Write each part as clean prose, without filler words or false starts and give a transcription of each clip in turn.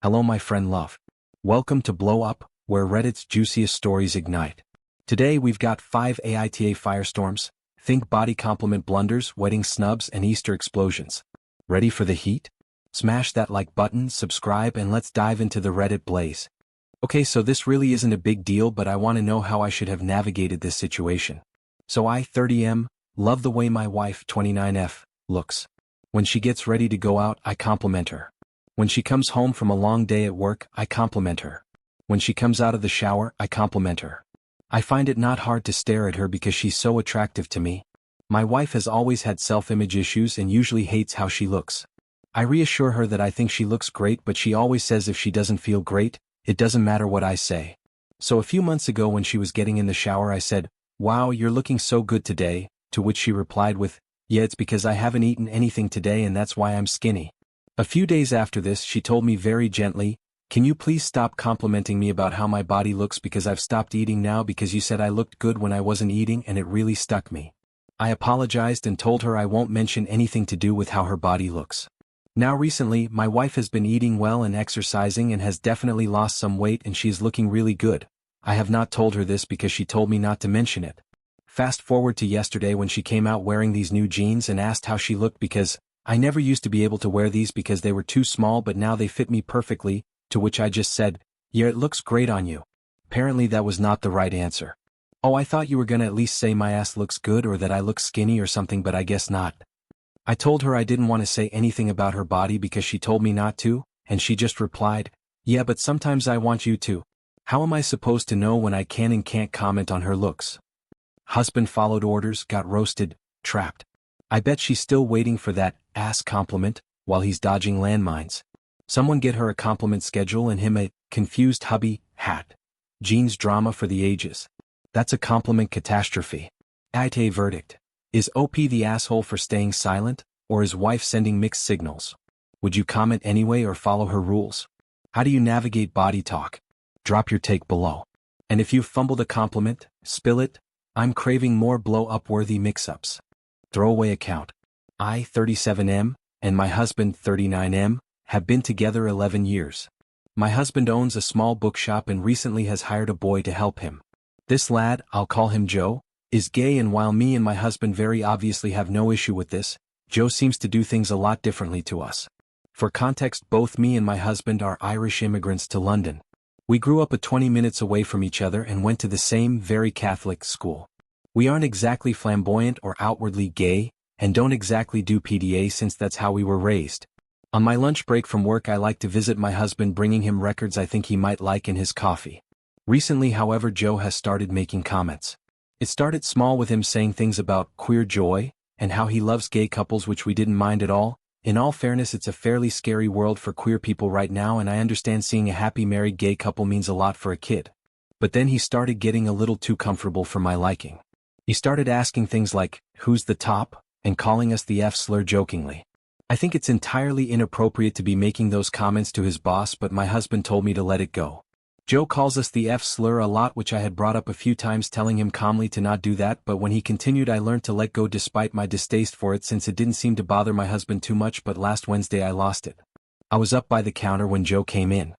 Hello my friend love. Welcome to Blow Up, where Reddit's juiciest stories ignite. Today we've got 5 AITA firestorms, think body compliment blunders, wedding snubs and Easter explosions. Ready for the heat? Smash that like button, subscribe and let's dive into the Reddit blaze. Okay, so this really isn't a big deal, but I want to know how I should have navigated this situation. So I, 30M, love the way my wife, 29F, looks. When she gets ready to go out, I compliment her. When she comes home from a long day at work, I compliment her. When she comes out of the shower, I compliment her. I find it not hard to stare at her because she's so attractive to me. My wife has always had self-image issues and usually hates how she looks. I reassure her that I think she looks great, but she always says if she doesn't feel great, it doesn't matter what I say. So a few months ago when she was getting in the shower I said, "Wow, you're looking so good today," to which she replied with, "Yeah, it's because I haven't eaten anything today and that's why I'm skinny." A few days after this she told me very gently, "Can you please stop complimenting me about how my body looks because I've stopped eating now because you said I looked good when I wasn't eating and it really stuck me." I apologized and told her I won't mention anything to do with how her body looks. Now recently, my wife has been eating well and exercising and has definitely lost some weight and she is looking really good. I have not told her this because she told me not to mention it. Fast forward to yesterday when she came out wearing these new jeans and asked how she looked because I never used to be able to wear these because they were too small, but now they fit me perfectly, to which I just said, "Yeah, it looks great on you." Apparently that was not the right answer. "Oh, I thought you were gonna at least say my ass looks good or that I look skinny or something, but I guess not." I told her I didn't want to say anything about her body because she told me not to, and she just replied, "Yeah, but sometimes I want you to." How am I supposed to know when I can and can't comment on her looks? Husband followed orders, got roasted, trapped. I bet she's still waiting for that ass compliment while he's dodging landmines. Someone get her a compliment schedule and him a confused hubby hat. Jeans drama for the ages. That's a compliment catastrophe. AITA verdict. Is OP the asshole for staying silent, or is wife sending mixed signals? Would you comment anyway or follow her rules? How do you navigate body talk? Drop your take below. And if you've fumbled a compliment, spill it. I'm craving more blow-up worthy mix-ups. Throwaway account. I, 37M, and my husband, 39M, have been together 11 years. My husband owns a small bookshop and recently has hired a boy to help him. This lad, I'll call him Joe, is gay, and while me and my husband very obviously have no issue with this, Joe seems to do things a lot differently to us. For context, both me and my husband are Irish immigrants to London. We grew up 20 minutes away from each other and went to the same very Catholic school. We aren't exactly flamboyant or outwardly gay, and don't exactly do PDA since that's how we were raised. On my lunch break from work I like to visit my husband, bringing him records I think he might like in his coffee. Recently, however, Joe has started making comments. It started small with him saying things about queer joy, and how he loves gay couples, which we didn't mind at all. In all fairness, it's a fairly scary world for queer people right now, and I understand seeing a happy married gay couple means a lot for a kid. But then he started getting a little too comfortable for my liking. He started asking things like, "Who's the top?" and calling us the F slur jokingly. I think it's entirely inappropriate to be making those comments to his boss, but my husband told me to let it go. Joe calls us the F slur a lot, which I had brought up a few times, telling him calmly to not do that, but when he continued I learned to let go despite my distaste for it since it didn't seem to bother my husband too much, but last Wednesday I lost it. I was up by the counter when Joe came in.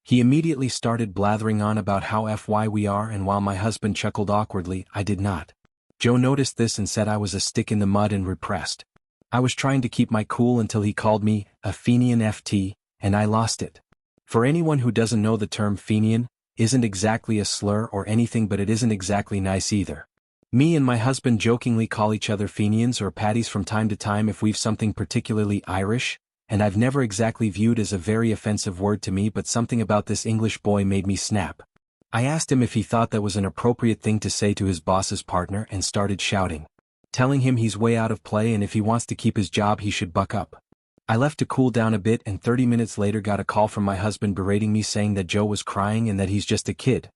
He immediately started blathering on about how FY we are, and while my husband chuckled awkwardly, I did not. Joe noticed this and said I was a stick in the mud and repressed. I was trying to keep my cool until he called me a Fenian FT, and I lost it. For anyone who doesn't know, the term Fenian isn't exactly a slur or anything, but it isn't exactly nice either. Me and my husband jokingly call each other Fenians or Paddies from time to time if we've something particularly Irish, and I've never exactly viewed as a very offensive word to me, but something about this English boy made me snap. I asked him if he thought that was an appropriate thing to say to his boss's partner and started shouting, telling him he's way out of play and if he wants to keep his job he should buck up. I left to cool down a bit and 30 minutes later got a call from my husband berating me, saying that Joe was crying and that he's just a kid.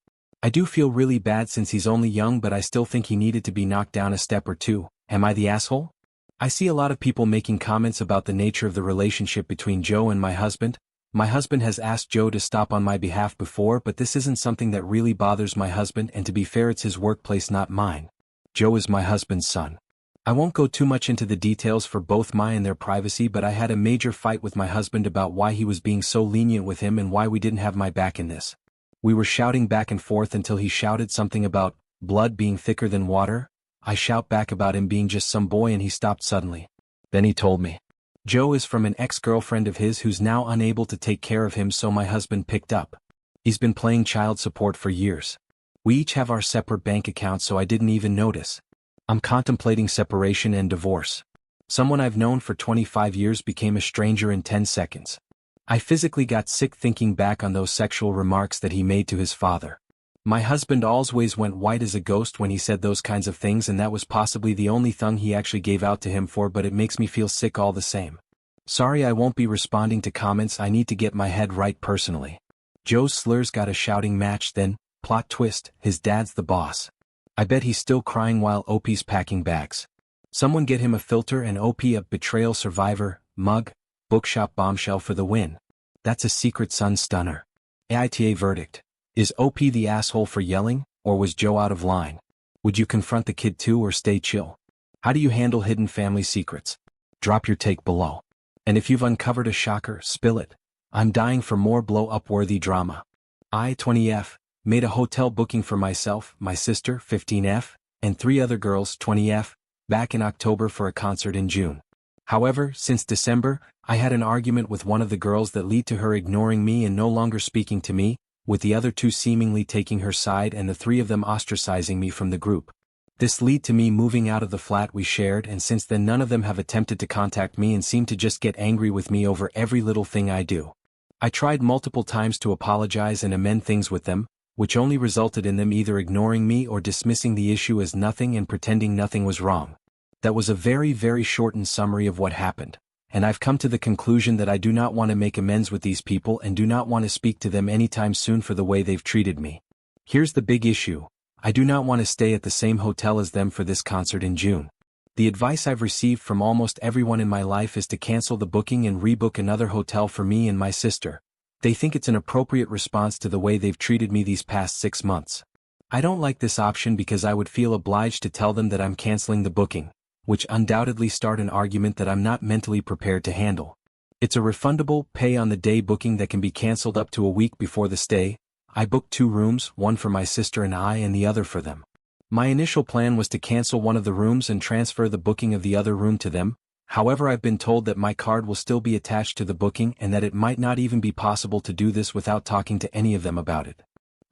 I do feel really bad since he's only young, but I still think he needed to be knocked down a step or two. Am I the asshole? I see a lot of people making comments about the nature of the relationship between Joe and my husband. My husband has asked Joe to stop on my behalf before, but this isn't something that really bothers my husband, and to be fair, it's his workplace, not mine. Joe is my husband's son. I won't go too much into the details for both my and their privacy, but I had a major fight with my husband about why he was being so lenient with him and why we didn't have my back in this. We were shouting back and forth until he shouted something about blood being thicker than water. I shout back about him being just some boy and he stopped suddenly. Then he told me. Joe is from an ex-girlfriend of his who's now unable to take care of him, so my husband picked up. He's been paying child support for years. We each have our separate bank accounts, so I didn't even notice. I'm contemplating separation and divorce. Someone I've known for 25 years became a stranger in 10 seconds. I physically got sick thinking back on those sexual remarks that he made to his father. My husband always went white as a ghost when he said those kinds of things, and that was possibly the only thing he actually gave out to him for, but it makes me feel sick all the same. Sorry, I won't be responding to comments. I need to get my head right personally. Joe's slurs got a shouting match, then, plot twist, his dad's the boss. I bet he's still crying while OP's packing bags. Someone get him a filter and OP a betrayal survivor mug, bookshop bombshell for the win. That's a secret son stunner. AITA verdict. Is OP the asshole for yelling, or was Joe out of line? Would you confront the kid too or stay chill? How do you handle hidden family secrets? Drop your take below. And if you've uncovered a shocker, spill it. I'm dying for more blow-up-worthy drama. I, 20F, made a hotel booking for myself, my sister, 15F, and 3 other girls, 20F, back in October for a concert in June. However, since December, I had an argument with one of the girls that led to her ignoring me and no longer speaking to me, with the other 2 seemingly taking her side and the 3 of them ostracizing me from the group. This led to me moving out of the flat we shared, and since then none of them have attempted to contact me and seem to just get angry with me over every little thing I do. I tried multiple times to apologize and amend things with them, which only resulted in them either ignoring me or dismissing the issue as nothing and pretending nothing was wrong. That was a very, very shortened summary of what happened, and I've come to the conclusion that I do not want to make amends with these people and do not want to speak to them anytime soon for the way they've treated me. Here's the big issue. I do not want to stay at the same hotel as them for this concert in June. The advice I've received from almost everyone in my life is to cancel the booking and rebook another hotel for me and my sister. They think it's an appropriate response to the way they've treated me these past 6 months. I don't like this option because I would feel obliged to tell them that I'm canceling the booking, which undoubtedly start an argument that I'm not mentally prepared to handle. It's a refundable, pay-on-the-day booking that can be canceled up to a week before the stay. I booked 2 rooms, one for my sister and I and the other for them. My initial plan was to cancel one of the rooms and transfer the booking of the other room to them. However, I've been told that my card will still be attached to the booking and that it might not even be possible to do this without talking to any of them about it.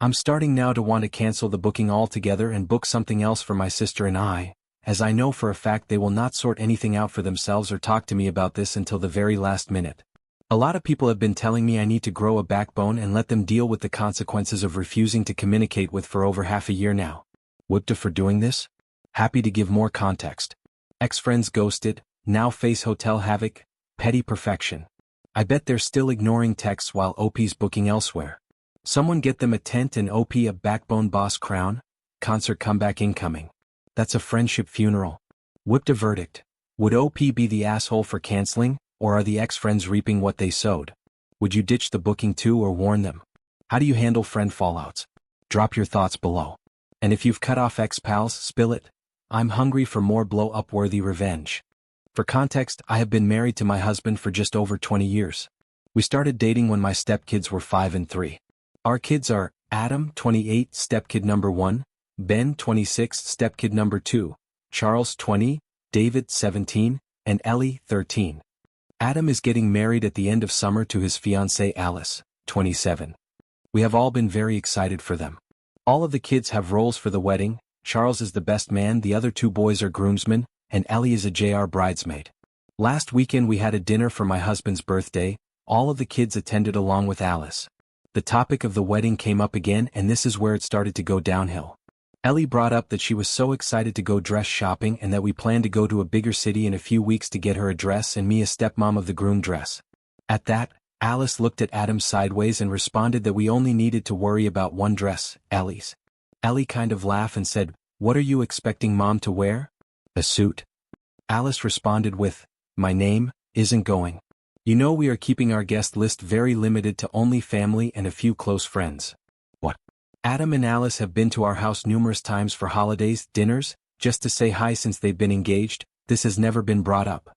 I'm starting now to want to cancel the booking altogether and book something else for my sister and I, as I know for a fact they will not sort anything out for themselves or talk to me about this until the very last minute. A lot of people have been telling me I need to grow a backbone and let them deal with the consequences of refusing to communicate with for over half a year now. WIBTA for doing this? Happy to give more context. Ex-friends ghosted, now face hotel havoc, petty perfection. I bet they're still ignoring texts while OP's booking elsewhere. Someone get them a tent and OP a backbone boss crown, concert comeback incoming. That's a friendship funeral. WIBTA verdict. Would OP be the asshole for canceling, or are the ex-friends reaping what they sowed? Would you ditch the booking too or warn them? How do you handle friend fallouts? Drop your thoughts below. And if you've cut off ex-pals, spill it. I'm hungry for more blow-up-worthy revenge. For context, I have been married to my husband for just over 20 years. We started dating when my stepkids were 5 and 3. Our kids are Adam, 28, stepkid number 1, Ben, 26, stepkid number 2, Charles, 20, David, 17, and Ellie, 13. Adam is getting married at the end of summer to his fiancée Alice, 27. We have all been very excited for them. All of the kids have roles for the wedding. Charles is the best man, the other 2 boys are groomsmen, and Ellie is a JR bridesmaid. Last weekend we had a dinner for my husband's birthday. All of the kids attended along with Alice. The topic of the wedding came up again, and this is where it started to go downhill. Ellie brought up that she was so excited to go dress shopping and that we planned to go to a bigger city in a few weeks to get her a dress and me a stepmom of the groom dress. At that, Alice looked at Adam sideways and responded that we only needed to worry about one dress, Ellie's. Ellie kind of laughed and said, "What are you expecting Mom to wear? A suit?" Alice responded with, "My name isn't going. You know we are keeping our guest list very limited to only family and a few close friends." What? Adam and Alice have been to our house numerous times for holidays, dinners, just to say hi since they've been engaged. this has never been brought up.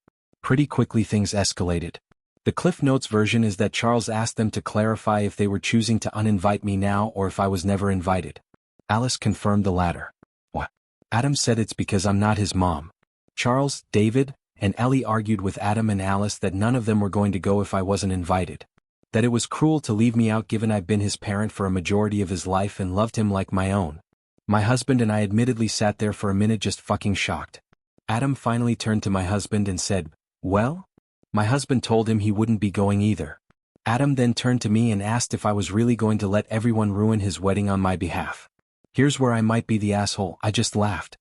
Pretty quickly things escalated. The Cliff Notes version is that Charles asked them to clarify if they were choosing to uninvite me now or if I was never invited. Alice confirmed the latter. What? Adam said it's because I'm not his mom. Charles, David, and Ellie argued with Adam and Alice that none of them were going to go if I wasn't invited. That it was cruel to leave me out given I've been his parent for a majority of his life and loved him like my own. My husband and I admittedly sat there for a minute just fucking shocked. Adam finally turned to my husband and said, "Well?" My husband told him he wouldn't be going either. Adam then turned to me and asked if I was really going to let everyone ruin his wedding on my behalf. Here's where I might be the asshole. I just laughed.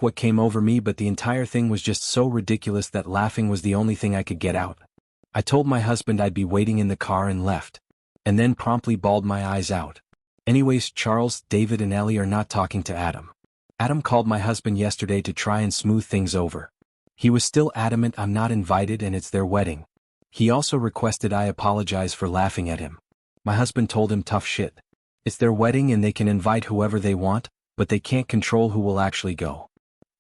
What came over me, but the entire thing was just so ridiculous that laughing was the only thing I could get out. I told my husband I'd be waiting in the car and left. And then promptly bawled my eyes out. Anyways, Charles, David and Ellie are not talking to Adam. Adam called my husband yesterday to try and smooth things over. He was still adamant I'm not invited and it's their wedding. He also requested I apologize for laughing at him. My husband told him tough shit. It's their wedding and they can invite whoever they want, but they can't control who will actually go.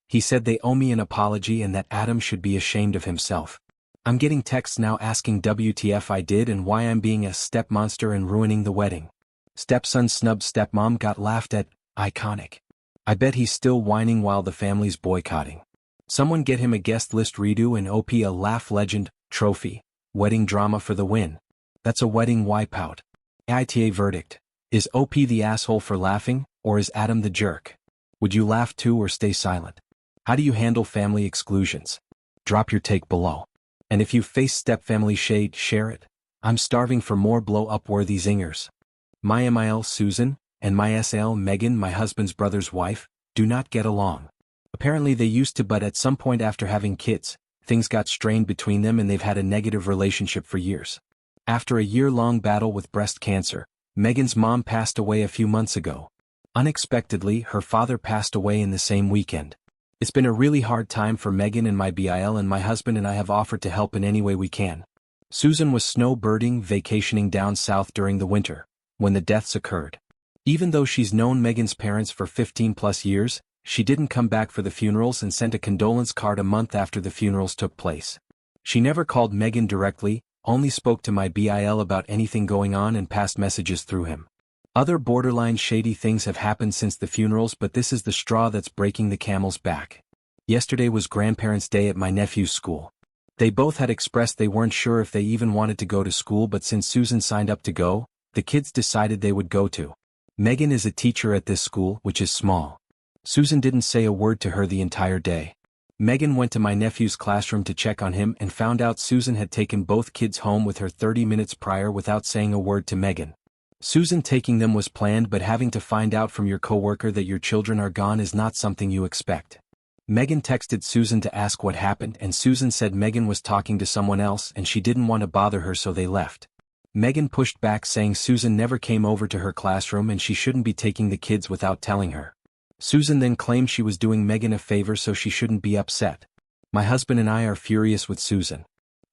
He said they owe me an apology and that Adam should be ashamed of himself. I'm getting texts now asking WTF I did and why I'm being a stepmonster and ruining the wedding. Stepson snubbed stepmom got laughed at, iconic. I bet he's still whining while the family's boycotting. Someone get him a guest list redo and OP a laugh legend, trophy, wedding drama for the win. That's a wedding wipeout. AITA verdict. Is OP the asshole for laughing, or is Adam the jerk? Would you laugh too or stay silent? How do you handle family exclusions? Drop your take below. And if you face stepfamily shade, share it. I'm starving for more blow-up-worthy zingers. My MIL Susan, and my SL Megan, my husband's brother's wife, do not get along. Apparently they used to, but at some point after having kids, things got strained between them and they've had a negative relationship for years. After a year-long battle with breast cancer, Megan's mom passed away a few months ago. Unexpectedly, her father passed away in the same weekend. It's been a really hard time for Megan and my BIL, and my husband and I have offered to help in any way we can. Susan was snowbirding, vacationing down south during the winter, when the deaths occurred. Even though she's known Megan's parents for 15+ years, she didn't come back for the funerals and sent a condolence card a month after the funerals took place. She never called Megan directly, only spoke to my BIL about anything going on and passed messages through him. Other borderline shady things have happened since the funerals, but this is the straw that's breaking the camel's back. Yesterday was Grandparents' Day at my nephew's school. They both had expressed they weren't sure if they even wanted to go to school, but since Susan signed up to go, the kids decided they would go too. Megan is a teacher at this school, which is small. Susan didn't say a word to her the entire day. Megan went to my nephew's classroom to check on him and found out Susan had taken both kids home with her 30 minutes prior without saying a word to Megan. Susan taking them was planned, but having to find out from your coworker that your children are gone is not something you expect. Megan texted Susan to ask what happened, and Susan said Megan was talking to someone else and she didn't want to bother her, so they left. Megan pushed back, saying Susan never came over to her classroom and she shouldn't be taking the kids without telling her. Susan then claimed she was doing Megan a favor, so she shouldn't be upset. My husband and I are furious with Susan.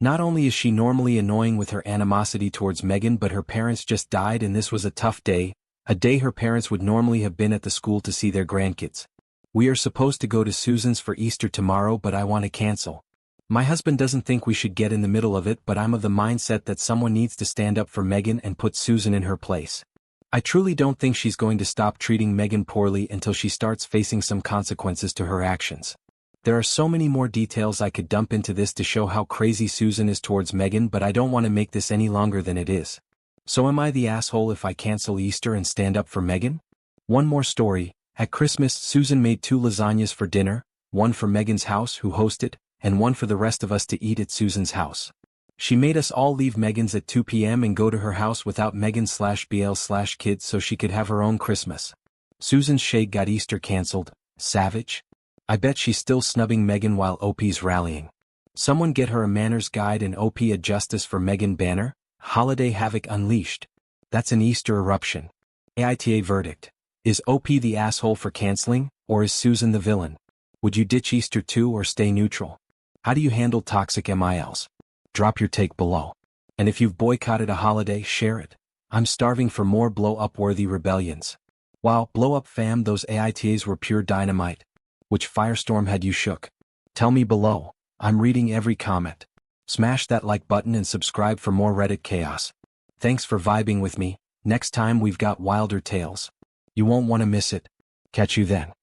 Not only is she normally annoying with her animosity towards Megan, but her parents just died and this was a tough day, a day her parents would normally have been at the school to see their grandkids. We are supposed to go to Susan's for Easter tomorrow, but I want to cancel. My husband doesn't think we should get in the middle of it, but I'm of the mindset that someone needs to stand up for Megan and put Susan in her place. I truly don't think she's going to stop treating Megan poorly until she starts facing some consequences to her actions. There are so many more details I could dump into this to show how crazy Susan is towards Megan, but I don't want to make this any longer than it is. So am I the asshole if I cancel Easter and stand up for Megan? One more story. At Christmas, Susan made 2 lasagnas for dinner, one for Megan's house, who hosted, and one for the rest of us to eat at Susan's house. She made us all leave Megan's at 2 p.m. and go to her house without Megan/BL/kids so she could have her own Christmas. Susan's shade got Easter cancelled. Savage? I bet she's still snubbing Megan while OP's rallying. Someone get her a manners guide and OP a justice for Megan banner. Holiday havoc unleashed. That's an Easter eruption. AITA verdict. Is OP the asshole for canceling, or is Susan the villain? Would you ditch Easter too or stay neutral? How do you handle toxic MILs? Drop your take below. And if you've boycotted a holiday, share it. I'm starving for more blow-up-worthy rebellions. Wow, blow up fam, those AITAs were pure dynamite. Which firestorm had you shook? Tell me below. I'm reading every comment. Smash that like button and subscribe for more Reddit chaos. Thanks for vibing with me. Next time we've got wilder tales. You won't want to miss it. Catch you then.